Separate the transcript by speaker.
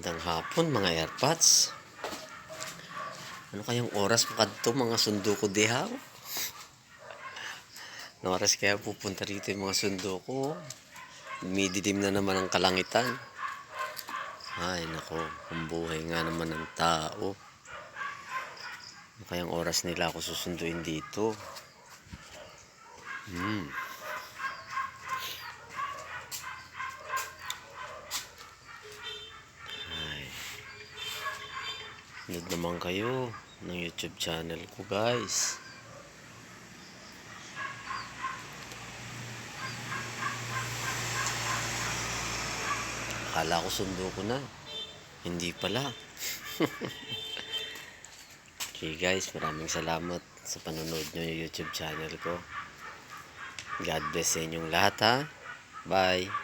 Speaker 1: Magandang hapon mga airpods. Ano kayang oras pa kadto mga sundo ko diha? No oras kaya pupunta rito yung mga sundo ko? Dumidilim na naman ang kalangitan. Ay nako, ang buhay nga naman ng tao. Ano kayang oras nila ako susunduin dito? Nood naman kayo ng YouTube channel ko, guys. Akala ko sundo ko na. Hindi pala. Okay guys, maraming salamat sa panonood nyo yung YouTube channel ko. God bless sa inyong lahat ha. Bye.